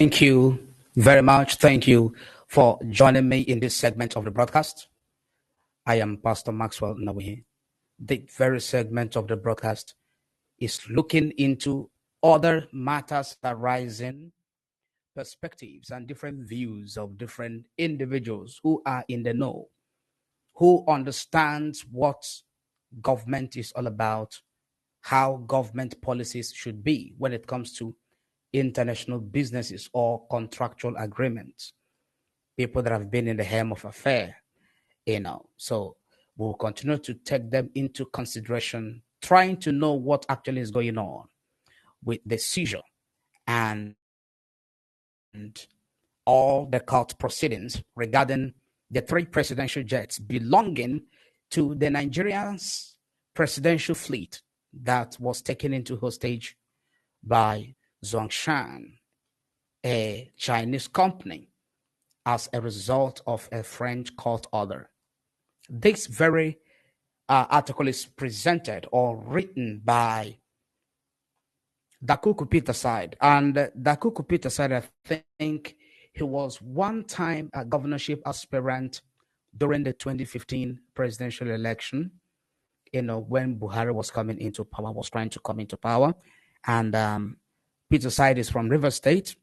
Thank you very much. Thank you for joining me in this segment of the broadcast. I am Pastor Maxwell Nawihi. The very segment of the broadcast is looking into other matters arising, perspectives, and different views of different individuals who are in the know, who understands what government is all about, how government policies should be when it comes to international businesses or contractual agreements, people that have been in the helm of affair, So we'll continue to take them into consideration, trying to know what actually is going on with the seizure and all the court proceedings regarding the three presidential jets belonging to the Nigerian's presidential fleet that was taken into hostage by Zhongshan, a Chinese company, as a result of a French court order. This very article is presented or written by Dakuku Peterside. And Dakuku Peterside, I think he was one time a governorship aspirant during the 2015 presidential election, when Buhari was coming into power, was trying to come into power. And Peterside is from River State.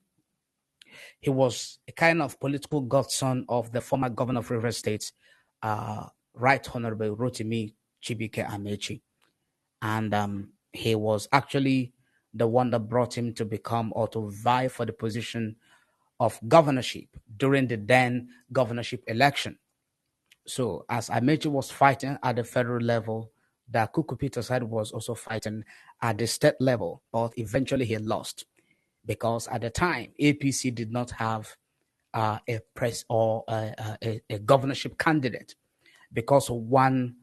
He was a kind of political godson of the former governor of River State, Right Honorable Rotimi Chibike Amechi. And he was actually the one that brought him to become or to vie for the position of governorship during the then governorship election. So as Amechi was fighting at the federal level, the Kuku Peterside was also fighting at the state level, but eventually he lost because at the time APC did not have a press or a governorship candidate because of one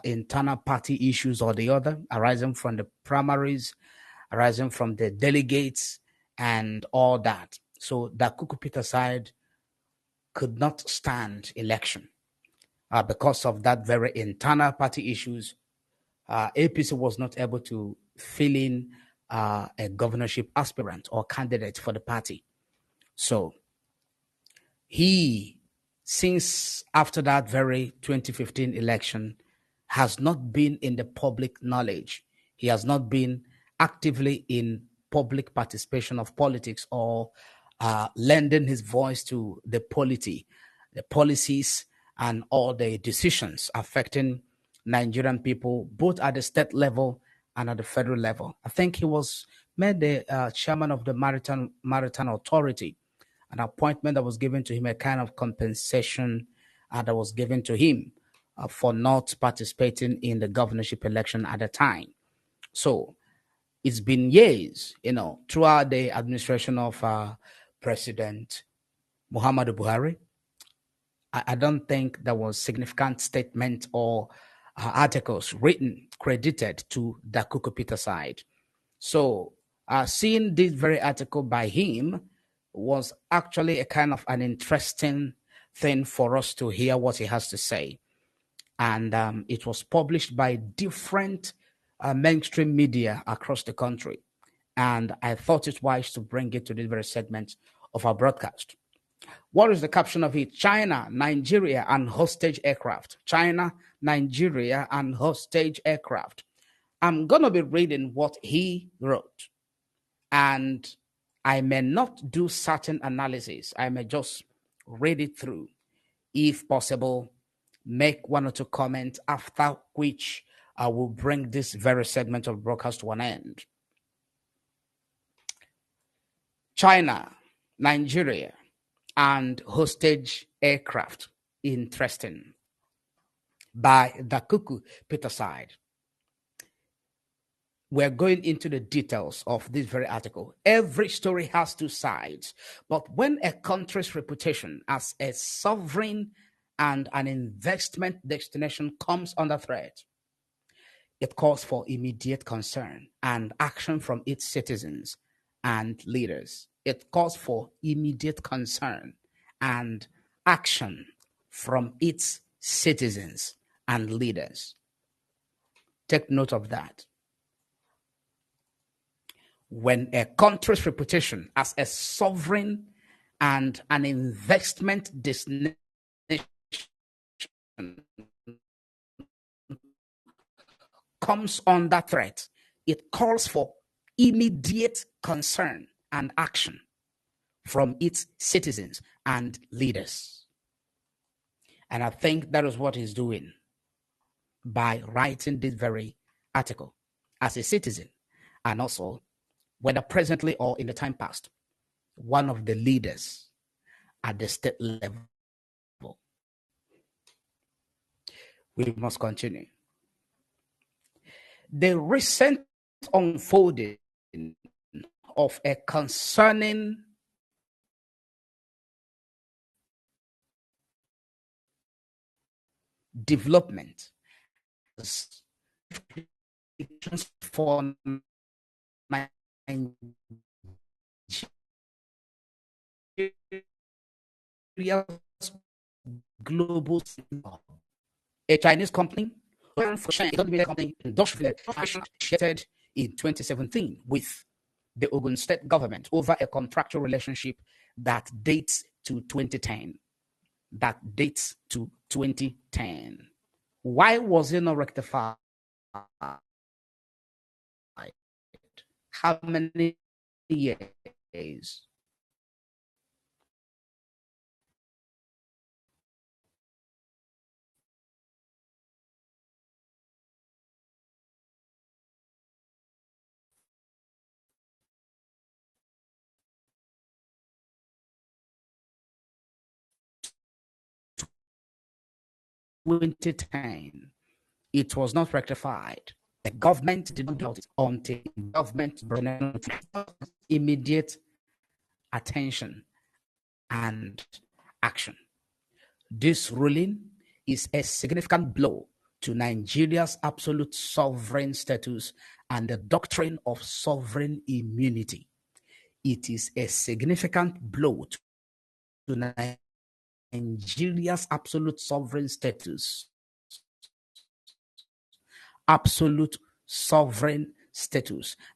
internal party issues or the other arising from the primaries, arising from the delegates and all that. So the Kuku Peterside could not stand election because of that very internal party issues. APC was not able to fill in a governorship aspirant or candidate for the party. So he, since after that very 2015 election, has not been in the public knowledge. He has not been actively in public participation of politics or lending his voice to the polity, the policies, and all the decisions affecting Nigerian people, both at the state level and at the federal level. I think he was made the chairman of the Maritime Authority, an appointment that was given to him, a kind of compensation that was given to him for not participating in the governorship election at the time. So it's been years, throughout the administration of President Muhammadu Buhari. I don't think there was significant statement or articles written credited to the Kuku Peterside. So seeing this very article by him was actually a kind of an interesting thing for us to hear what he has to say. And it was published by different mainstream media across the country. And I thought it wise to bring it to this very segment of our broadcast. What is the caption of it? China, Nigeria, and hostage aircraft. China, Nigeria, and hostage aircraft. I'm going to be reading what he wrote. And I may not do certain analysis. I may just read it through. If possible, make one or two comments, after which I will bring this very segment of broadcast to an end. China, Nigeria, and hostage aircraft. Interesting. By Dakuku Peterside. We're going into the details of this very article. Every story has two sides, but when a country's reputation as a sovereign and an investment destination comes under threat, it calls for immediate concern and action from its citizens and leaders. It calls for immediate concern and action from its citizens and leaders. Take note of that. when a country's reputation as a sovereign and an investment destination comes under threat, it calls for immediate concern and action from its citizens and leaders. And I think that is what he's doing by writing this very article as a citizen, and also, whether presently or in the time past, one of the leaders at the state level. We must continue. The recent unfolding of a concerning development for Nigeria's global, a Chinese company, industrial associated in 2017 with the Ogun State government over a contractual relationship that dates to 2010. Why was it not rectified? How many years? (2010), it was not rectified. The government did not do it until government brought immediate attention and action. This ruling is a significant blow to Nigeria's absolute sovereign status and the doctrine of sovereign immunity. It is a significant blow to Nigeria's absolute sovereign status,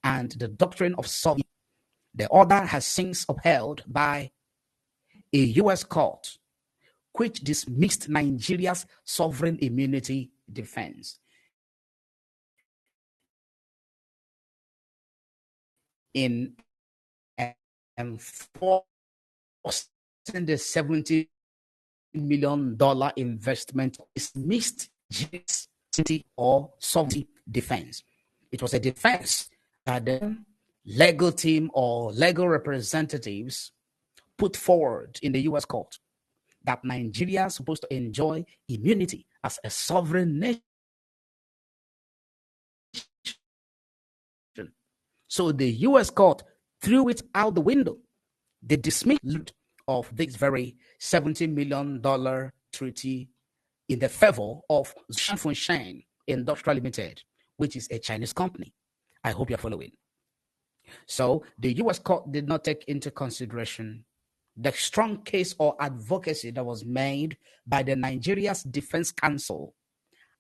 and the doctrine of sovereignty. The order has since upheld by a U.S. court, which dismissed Nigeria's sovereign immunity defense. In enforcing the $70 million investment, dismissed GST or sovereignty defense. It was a defense that the legal team or legal representatives put forward in the U.S. court, that Nigeria is supposed to enjoy immunity as a sovereign nation. So the U.S. court threw it out the window. They dismissed of this very $70 million treaty in the favor of Zhangfeng Industrial Limited, which is a Chinese company. I hope you're following. So the U.S. court did not take into consideration the strong case or advocacy that was made by the Nigeria's Defense Council,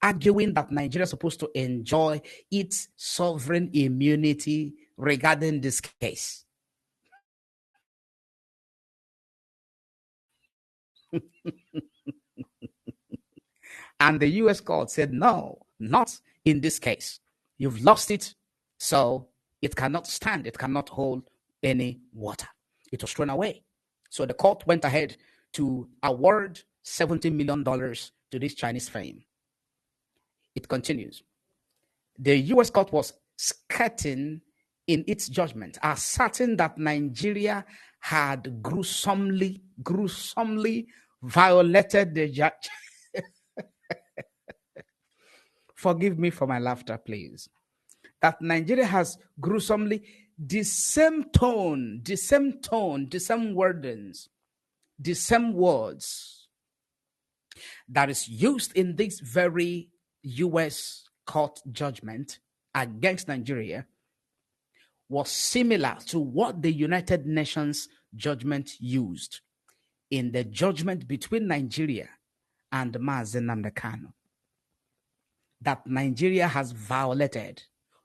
arguing that Nigeria is supposed to enjoy its sovereign immunity regarding this case. And the U.S. court said, no, not in this case. You've lost it, so it cannot stand. It cannot hold any water. It was thrown away. So the court went ahead to award $70 million to this Chinese firm. It continues. The U.S. court was scathing in its judgment, asserting that Nigeria had gruesomely violated the forgive me for my laughter, please. That Nigeria has gruesomely the same tone, the same wordings, the same words that is used in this very U.S. court judgment against Nigeria was similar to what the United Nations judgment used in the judgment between Nigeria and Mazi Nnamdi Kanu. That Nigeria has violated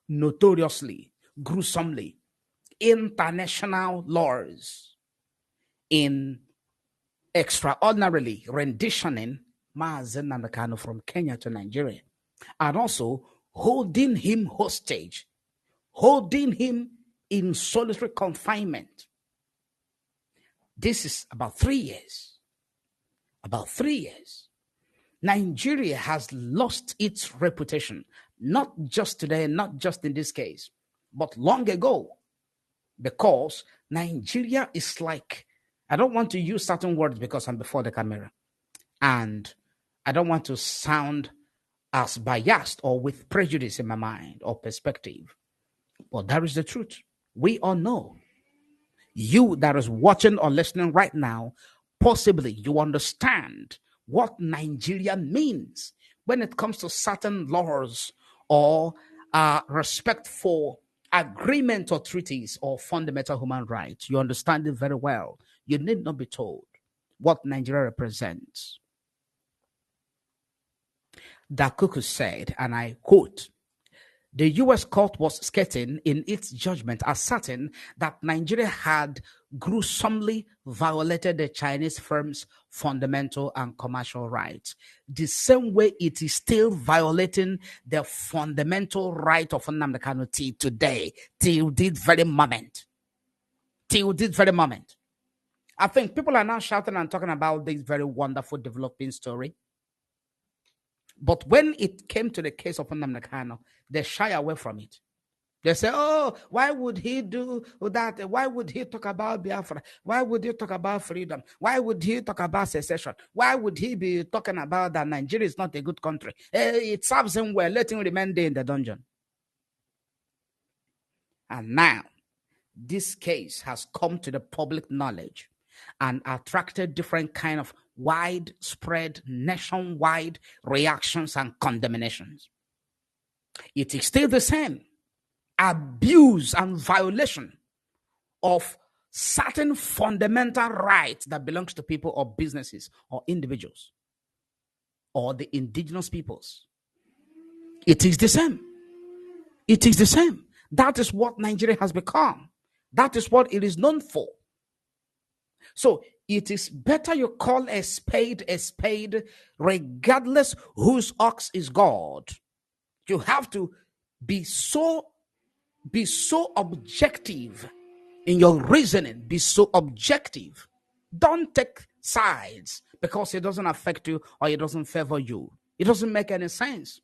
notoriously, gruesomely, international laws in extraordinarily renditioning Mazen Nnamdi Kanu from Kenya to Nigeria, and also holding him hostage, holding him in solitary confinement. This is about 3 years. About 3 years. Nigeria has lost its reputation, not just today, not just in this case, but long ago, because Nigeria is like, I don't want to use certain words because I'm before the camera, and I don't want to sound as biased or with prejudice in my mind or perspective, but that is the truth. We all know. You that is watching or listening right now, possibly you understand what Nigeria means when it comes to certain laws or respect for agreement or treaties or fundamental human rights. You understand it very well. You need not be told what Nigeria represents. Dakuku said, and I quote, the U.S. court was skating in its judgment, asserting that Nigeria had gruesomely violated the Chinese firm's fundamental and commercial rights, the same way it is still violating the fundamental right of Nnamdi Kanu today, till this very moment. Till this very moment. I think people are now shouting and talking about this very wonderful developing story. But when it came to the case of Nnamdi Kanu, they shy away from it. They say, oh, why would he do that? Why would he talk about Biafra? Why would he talk about freedom? Why would he talk about secession? Why would he be talking about that Nigeria is not a good country? It serves him well. Let him remain there in the dungeon. And now, this case has come to the public knowledge and attracted different kind of widespread, nationwide reactions and condemnations. It is still the same abuse and violation of certain fundamental rights that belongs to people or businesses or individuals or the indigenous peoples. It is the same. It is the same. That is what Nigeria has become. That is what it is known for. So it is better you call a spade, regardless whose ox is God. You have to be so objective in your reasoning. Be so objective. Don't take sides because it doesn't affect you or it doesn't favor you. It doesn't make any sense.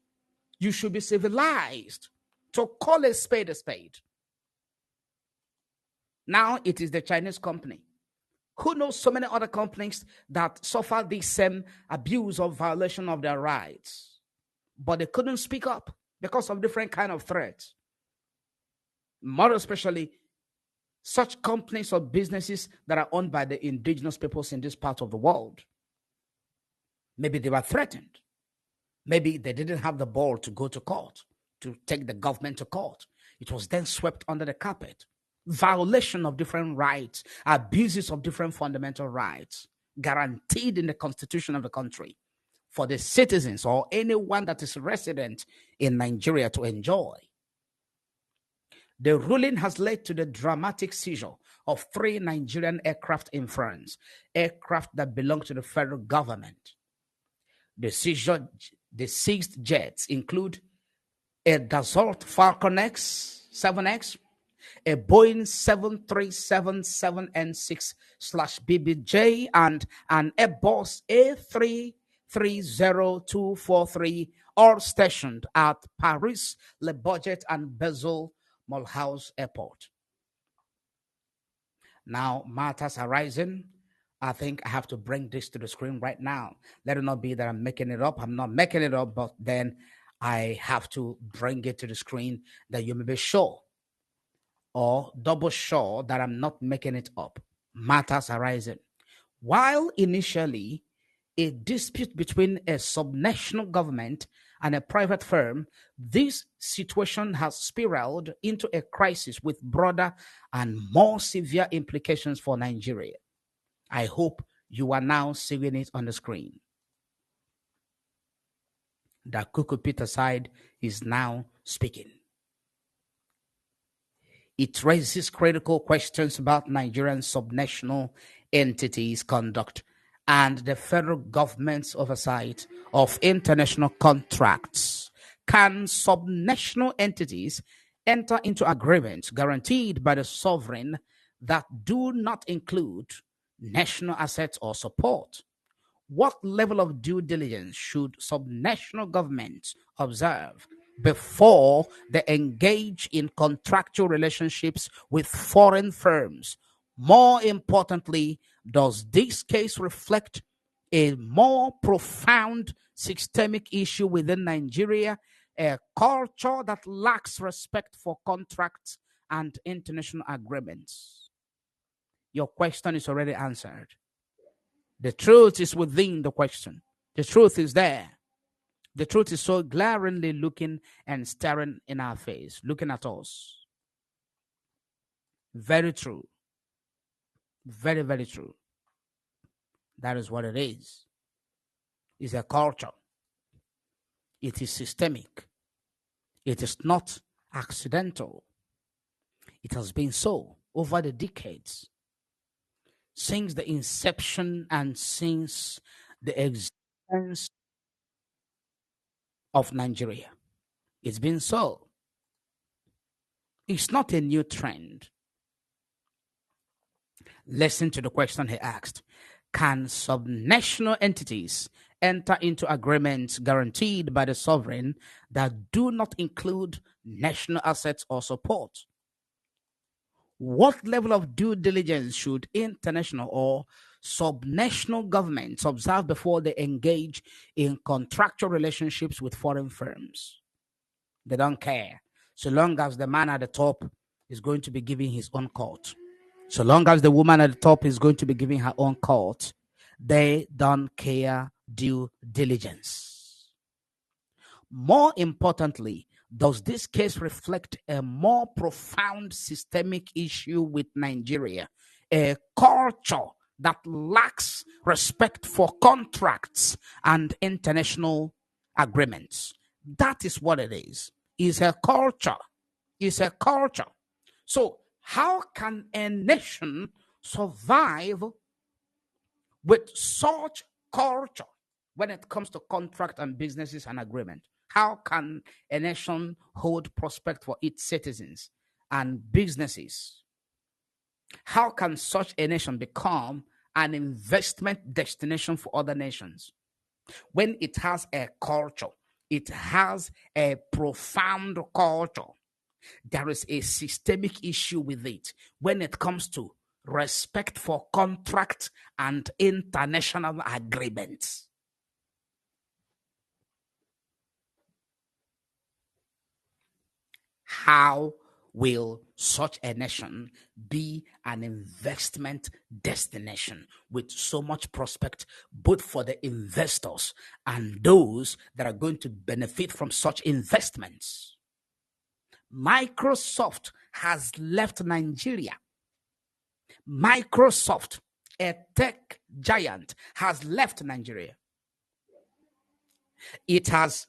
You should be civilized to call a spade a spade. Now it is the Chinese company. Who knows so many other companies that suffer the same abuse or violation of their rights, but they couldn't speak up because of different kind of threats. More especially, such companies or businesses that are owned by the indigenous peoples in this part of the world. Maybe they were threatened. Maybe they didn't have the ball to go to court, to take the government to court. It was then swept under the carpet. Violation of different rights, abuses of different fundamental rights, guaranteed in the constitution of the country for the citizens or anyone that is resident in Nigeria to enjoy. The ruling has led to the dramatic seizure of 3 Nigerian aircraft in France, aircraft that belong to the federal government. The seized jets include a Dassault Falcon X, 7X, a Boeing 737-7N6/BBJ, and an Airbus A330-243, all stationed at Paris, Le Bourget, and Basel Mulhouse Airport. Now, matters arising. I think I have to bring this to the screen right now. Let it not be that I'm making it up. I'm not making it up, but then I have to bring it to the screen that you may be sure or double sure that I'm not making it up. Matters arising. While initially a dispute between a subnational government and a private firm, this situation has spiraled into a crisis with broader and more severe implications for Nigeria. I hope you are now seeing it on the screen. Dakuku Peter Side is now speaking. It raises critical questions about Nigerian subnational entities' conduct and the federal government's oversight of international contracts. Can subnational entities enter into agreements guaranteed by the sovereign that do not include national assets or support? What level of due diligence should subnational governments observe before they engage in contractual relationships with foreign firms? More importantly, does this case reflect a more profound systemic issue within Nigeria, a culture that lacks respect for contracts and international agreements? Your question is already answered. The truth is within the question. The truth is there. The truth is so glaringly looking and staring in our face, looking at us. Very true. Very, very true. That is what it is. It's a culture. It is systemic. It is not accidental. It has been so over the decades, since the inception and since the existence of Nigeria. It's been so. It's not a new trend. Listen to the question he asked. Can subnational entities enter into agreements guaranteed by the sovereign that do not include national assets or support? What level of due diligence should international or subnational governments observe before they engage in contractual relationships with foreign firms? They don't care, so long as the man at the top is going to be giving his own court. So long as the woman at the top is going to be giving her own court, they don't care due diligence. More importantly, does this case reflect a more profound systemic issue with Nigeria, a culture that lacks respect for contracts and international agreements? That is what it is. It's a culture. It's a culture. So how can a nation survive with such culture when it comes to contract and businesses and agreement? How can a nation hold prospect for its citizens and businesses? How can such a nation become an investment destination for other nations when it has a culture? It has a profound culture. There is a systemic issue with it when it comes to respect for contract and international agreements. How will such a nation be an investment destination with so much prospect, both for the investors and those that are going to benefit from such investments? Microsoft has left Nigeria. Microsoft, a tech giant, has left Nigeria. It has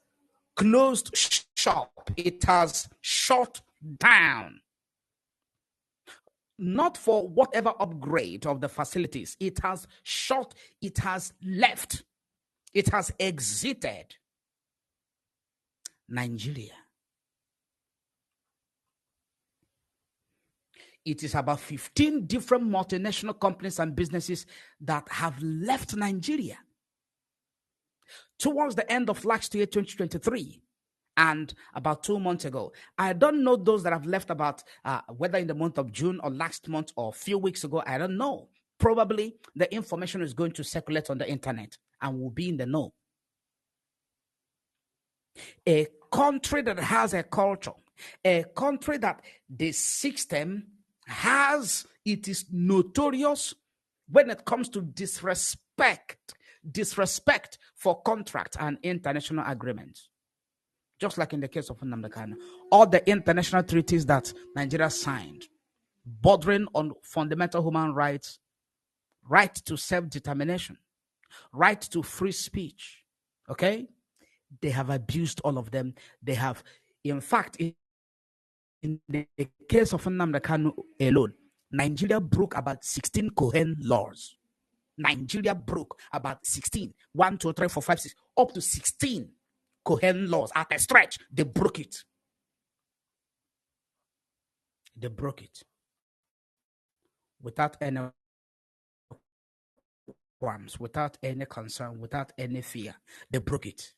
closed shop. It has shut down. Not for whatever upgrade of the facilities. It has shut. It has left. It has exited Nigeria. It is about 15 different multinational companies and businesses that have left Nigeria towards the end of last year, 2023, and about 2 months ago. I don't know those that have left about whether in the month of June or last month or a few weeks ago. I don't know. Probably the information is going to circulate on the internet and will be in the know. A country that has a culture, a country that the system has, it is notorious when it comes to disrespect for contract and international agreements. Just like in the case of Nnamdi Kanu, all the international treaties that Nigeria signed, bordering on fundamental human rights, right to self-determination, right to free speech, okay? They have abused all of them. They have, in fact, in the case of Nnamdi Kanu alone, Nigeria broke about 16 Cohen laws. Nigeria broke about 16, 1, 2, 3, 4, 5, 6, up to 16 Cohen laws at a stretch. They broke it. They broke it without any qualms, without any concern, without any fear. They broke it.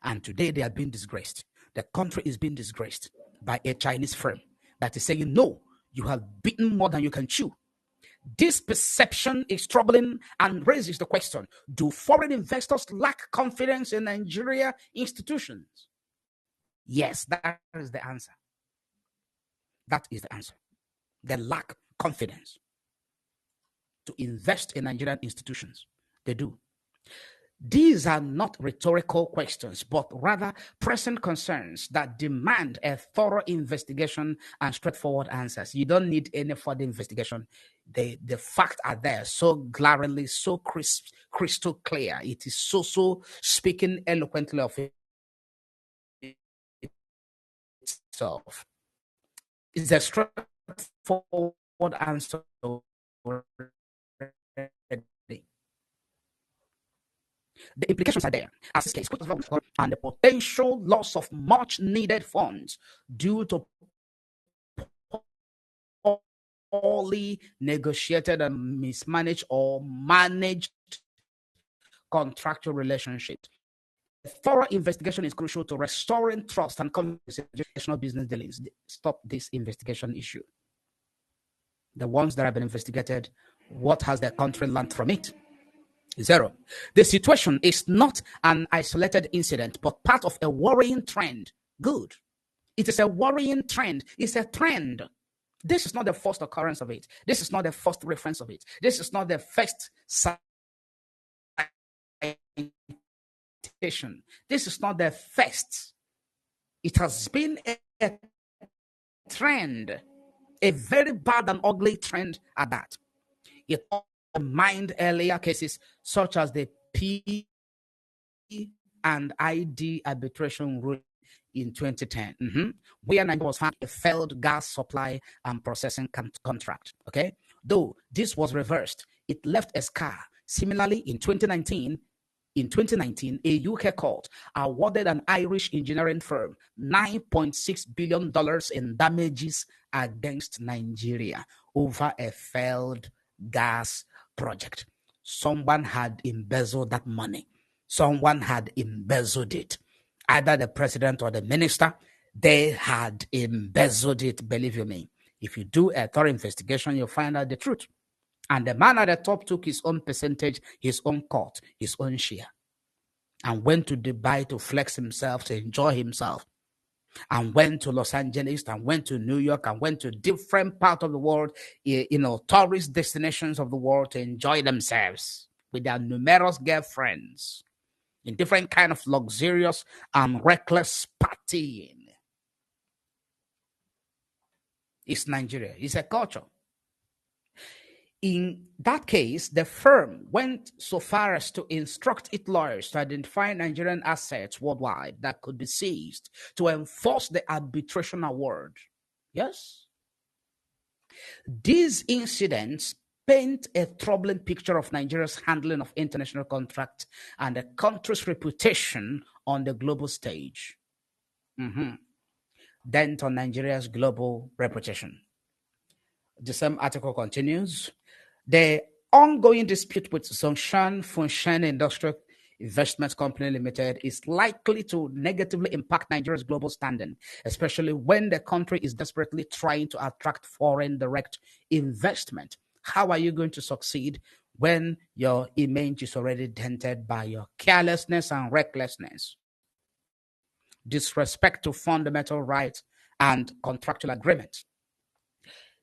And today they are being disgraced. The country is being disgraced by a Chinese firm that is saying, no, you have beaten more than you can chew. This perception is troubling and raises the question, do foreign investors lack confidence in Nigeria institutions? Yes, that is the answer. That is the answer. They lack confidence to invest in Nigerian institutions. They do. These are not rhetorical questions, but rather pressing concerns that demand a thorough investigation and straightforward answers. You don't need any further investigation. The facts are there so glaringly, so crystal clear. It is so speaking eloquently of itself. It's a straightforward answer. The implications are there, as this case, and the potential loss of much needed funds due to poorly negotiated and mismanaged or managed contractual relationships. A thorough investigation is crucial to restoring trust and confidence in educational business dealings. Stop this investigation issue. The ones that have been investigated, what has the country learned from it? Zero. The situation is not an isolated incident, but part of a worrying trend. Good. It is a worrying trend. It's a trend. This is not the first occurrence of it. This is not the first reference of it. This is not the first citation. This is not the first. It has been a trend, a very bad and ugly trend at that. It mind earlier cases such as the P and ID arbitration ruling in 2010, where Nigeria was found a failed gas supply and processing contract. Okay, though this was reversed, it left a scar. Similarly, in 2019, a UK court awarded an Irish engineering firm $9.6 billion in damages against Nigeria over a failed gas project. Someone had embezzled that money. Someone had embezzled it. Either the president or the minister, they had embezzled it, believe you me. If you do a thorough investigation, you'll find out the truth. And the man at the top took his own percentage, his own cut, his own share, and went to Dubai to flex himself, to enjoy himself, and went to Los Angeles, and went to New York, and went to different parts of the world, tourist destinations of the world to enjoy themselves with their numerous girlfriends in different kind of luxurious and reckless partying. It's Nigeria. It's a culture. In that case, the firm went so far as to instruct its lawyers to identify Nigerian assets worldwide that could be seized to enforce the arbitration award. Yes? These incidents paint a troubling picture of Nigeria's handling of international contracts and the country's reputation on the global stage. Dent on Nigeria's global reputation. The same article continues. The ongoing dispute with Zhongshan Funshan Industrial Investment Company Limited is likely to negatively impact Nigeria's global standing, especially when the country is desperately trying to attract foreign direct investment. How are you going to succeed when your image is already dented by your carelessness and recklessness, disrespect to fundamental rights and contractual agreements?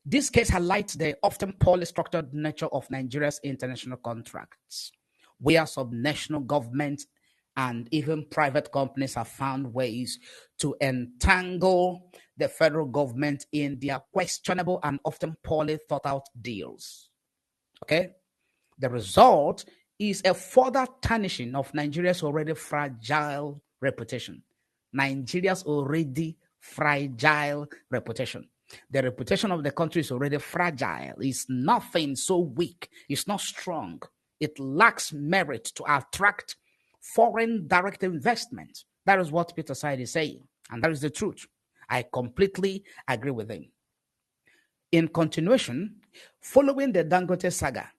This case highlights the often poorly structured nature of Nigeria's international contracts, where subnational governments and even private companies have found ways to entangle the federal government in their questionable and often poorly thought out deals. Okay? The result is a further tarnishing of Nigeria's already fragile reputation. Nigeria's already fragile reputation. The reputation of the country is already fragile. It's nothing so weak. It's not strong. It lacks merit to attract foreign direct investment. That is what Peter Said is saying. And that is the truth. I completely agree with him. In continuation, following the Dangote saga,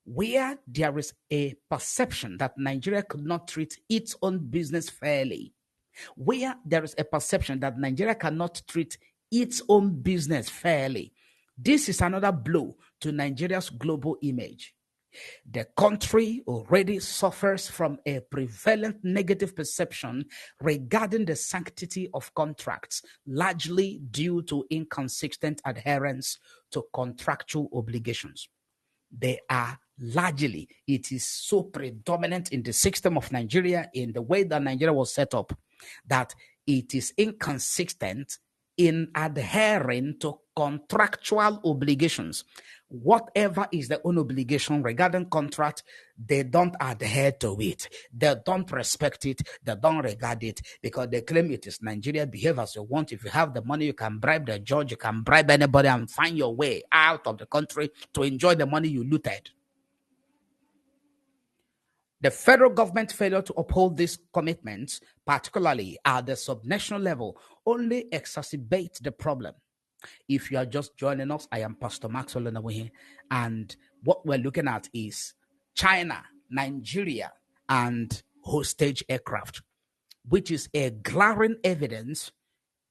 where there is a perception that Nigeria could not treat its own business fairly, where there is a perception that Nigeria cannot treat its own business fairly, this is another blow to Nigeria's global image. The country already suffers from a prevalent negative perception regarding the sanctity of contracts, largely due to inconsistent adherence to contractual obligations. They are largely, it is so predominant in the system of Nigeria, in the way that Nigeria was set up, that it is inconsistent in adhering to contractual obligations. Whatever is their own obligation regarding contract, they don't adhere to it. They don't respect it. They don't regard it because they claim it is Nigeria. Behave as you want. If you have the money, you can bribe the judge. You can bribe anybody and find your way out of the country to enjoy the money you looted. The federal government failure to uphold these commitments, particularly at the subnational level, only exacerbates the problem. If you are just joining us, I am Pastor Maxwell Onawuhe, and what we're looking at is China, Nigeria, and hostage aircraft, which is a glaring evidence,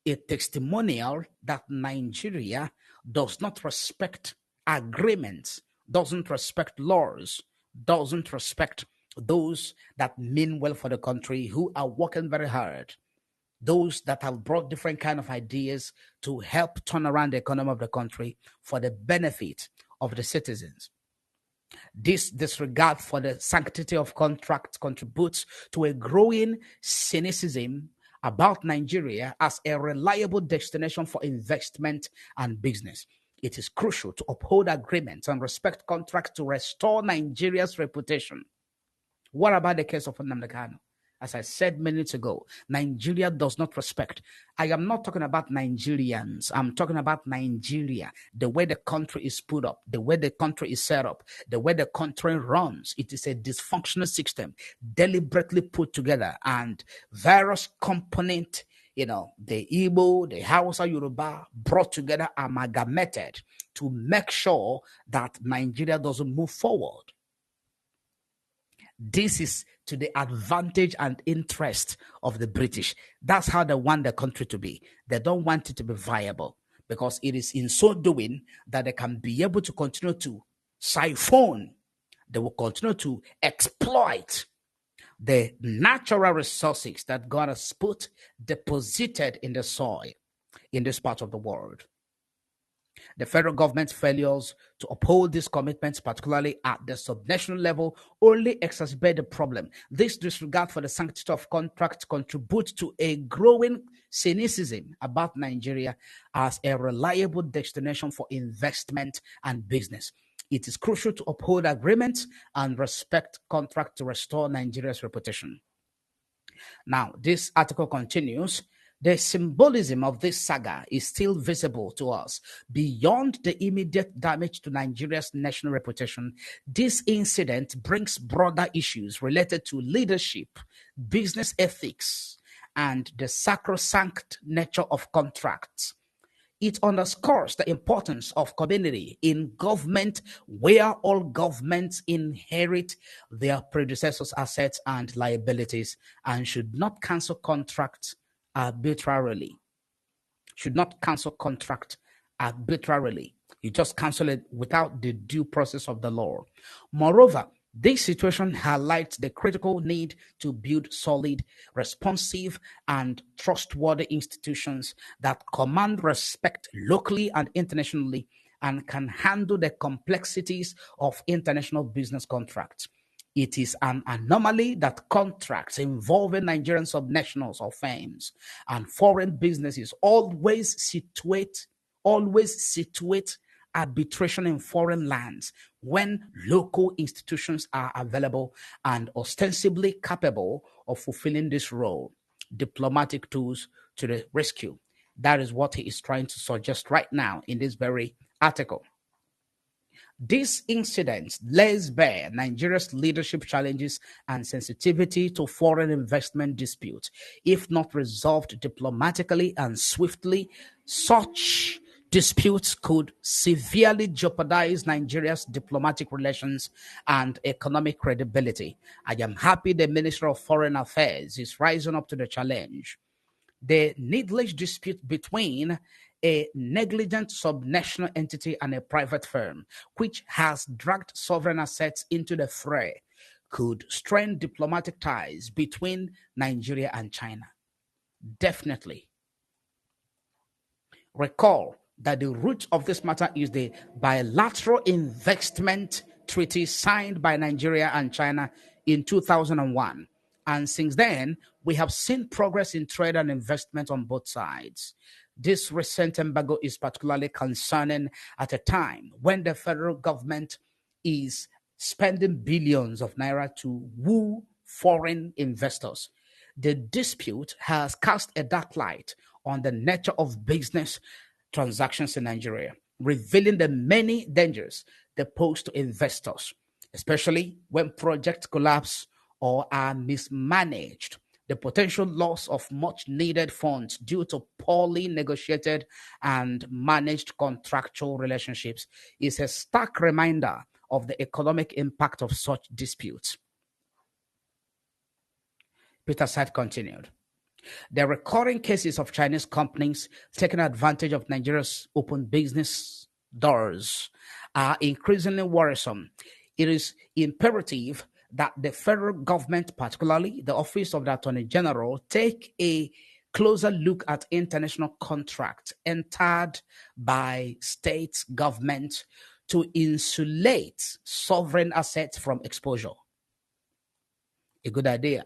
a testimonial that Nigeria does not respect agreements, doesn't respect laws, doesn't respect those that mean well for the country, who are working very hard, those that have brought different kind of ideas to help turn around the economy of the country for the benefit of the citizens. This disregard for the sanctity of contract contributes to a growing cynicism about Nigeria as a reliable destination for investment and business. It is crucial to uphold agreements and respect contracts to restore Nigeria's reputation. What about the case of Nnamdi Kanu? As I said minutes ago, Nigeria does not respect. I am not talking about Nigerians. I'm talking about Nigeria, the way the country is put up, the way the country is set up, the way the country runs. It is a dysfunctional system, deliberately put together, and various component, the Igbo, the Hausa, Yoruba, brought together, amalgamated to make sure that Nigeria doesn't move forward. This is to the advantage and interest of the British. That's how they want the country to be. They don't want it to be viable because it is in so doing that they can be able to continue to siphon. They will continue to exploit the natural resources that God has put deposited in the soil in this part of the world. The federal government's failures to uphold these commitments, particularly at the subnational level, only exacerbate the problem. This disregard for the sanctity of contracts contributes to a growing cynicism about Nigeria as a reliable destination for investment and business. It is crucial to uphold agreements and respect contracts to restore Nigeria's reputation. Now, this article continues. The symbolism of this saga is still visible to us. Beyond the immediate damage to Nigeria's national reputation, this incident brings broader issues related to leadership, business ethics, and the sacrosanct nature of contracts. It underscores the importance of community in government, where all governments inherit their predecessors' assets and liabilities and should not cancel contracts arbitrarily. Should not cancel contract arbitrarily. You just cancel it without the due process of the law. Moreover, this situation highlights the critical need to build solid, responsive, and trustworthy institutions that command respect locally and internationally and can handle the complexities of international business contracts. It is an anomaly that contracts involving Nigerian subnationals or firms and foreign businesses always situate arbitration in foreign lands when local institutions are available and ostensibly capable of fulfilling this role. Diplomatic tools to the rescue. That is what he is trying to suggest right now in this very article. This incident lays bare Nigeria's leadership challenges and sensitivity to foreign investment disputes. If not resolved diplomatically and swiftly, such disputes could severely jeopardize Nigeria's diplomatic relations and economic credibility. I am happy the Minister of Foreign Affairs is rising up to the challenge. The needless dispute between a negligent subnational entity and a private firm, which has dragged sovereign assets into the fray, could strain diplomatic ties between Nigeria and China. Definitely. Recall that the root of this matter is the bilateral investment treaty signed by Nigeria and China in 2001. And since then, we have seen progress in trade and investment on both sides. This recent embargo is particularly concerning at a time when the federal government is spending billions of naira to woo foreign investors. The dispute has cast a dark light on the nature of business transactions in Nigeria, revealing the many dangers they pose to investors, especially when projects collapse or are mismanaged. The potential loss of much needed funds due to poorly negotiated and managed contractual relationships is a stark reminder of the economic impact of such disputes. Peter Said continued. The recurring cases of Chinese companies taking advantage of Nigeria's open business doors are increasingly worrisome. It is imperative that the federal government, particularly the Office of the Attorney General, take a closer look at international contracts entered by state governments to insulate sovereign assets from exposure. A good idea.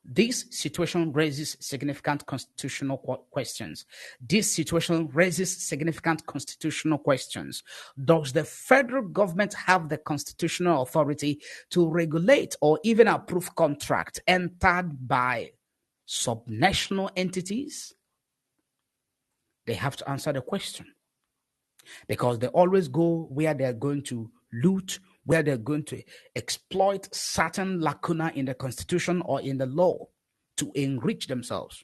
This situation raises significant constitutional questions. This situation raises significant constitutional questions. Does the federal government have the constitutional authority to regulate or even approve contracts entered by subnational entities? They have to answer the question, because they always go where they're going to loot, where they're going to exploit certain lacuna in the constitution or in the law to enrich themselves.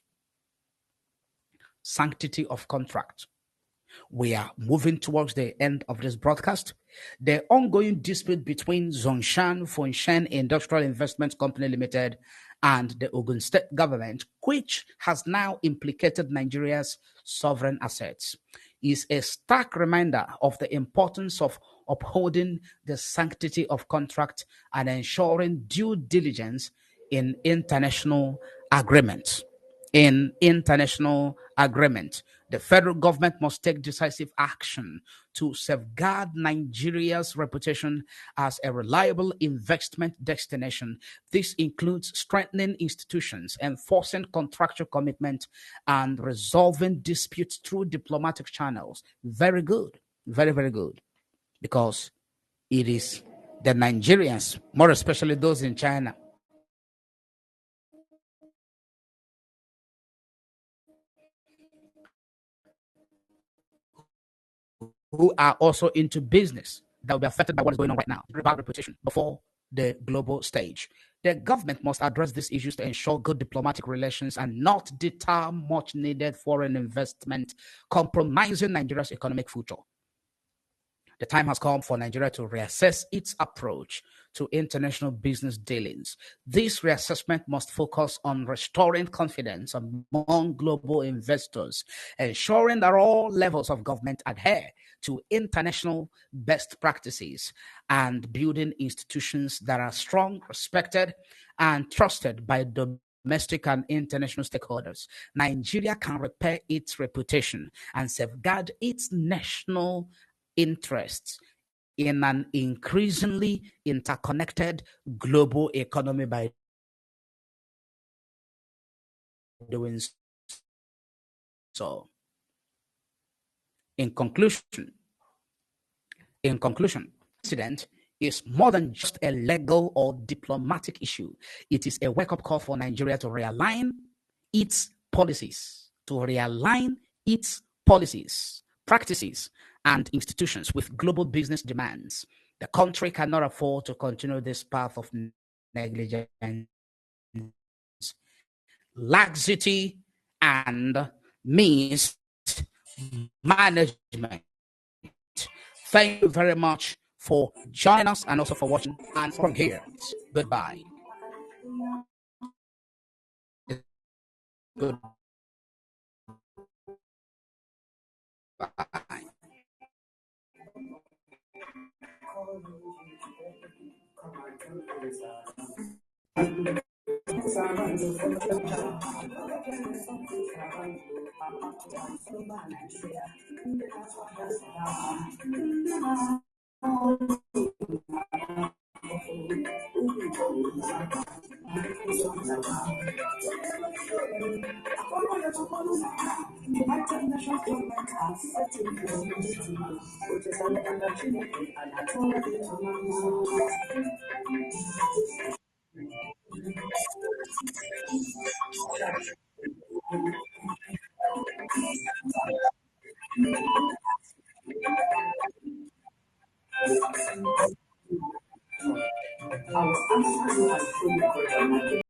Sanctity of contract. We are moving towards the end of this broadcast. The ongoing dispute between Zhongshan Fonshan Industrial Investment Company Limited and the Ogun State government, which has now implicated Nigeria's sovereign assets, is a stark reminder of the importance of upholding the sanctity of contract and ensuring due diligence in international agreements. The federal government must take decisive action to safeguard Nigeria's reputation as a reliable investment destination. This includes strengthening institutions, enforcing contractual commitment, and resolving disputes through diplomatic channels. Very good. Very, very good. Because it is the Nigerians, more especially those in China, who are also into business that will be affected by what is going on right now. Bad reputation before the global stage. The government must address these issues to ensure good diplomatic relations and not deter much needed foreign investment, compromising Nigeria's economic future. The time has come for Nigeria to reassess its approach to international business dealings. This reassessment must focus on restoring confidence among global investors, ensuring that all levels of government adhere to international best practices, and building institutions that are strong, respected, and trusted by domestic and international stakeholders. Nigeria can repair its reputation and safeguard its national interests in an increasingly interconnected global economy by doing so. In conclusion, incident is more than just a legal or diplomatic issue. It is a wake-up call for Nigeria to realign its policies, to realign its policies, practices, and institutions with global business demands. The country cannot afford to continue this path of negligence, laxity, and mismanagement. Thank you very much for joining us and also for watching. And from here, goodbye. Goodbye.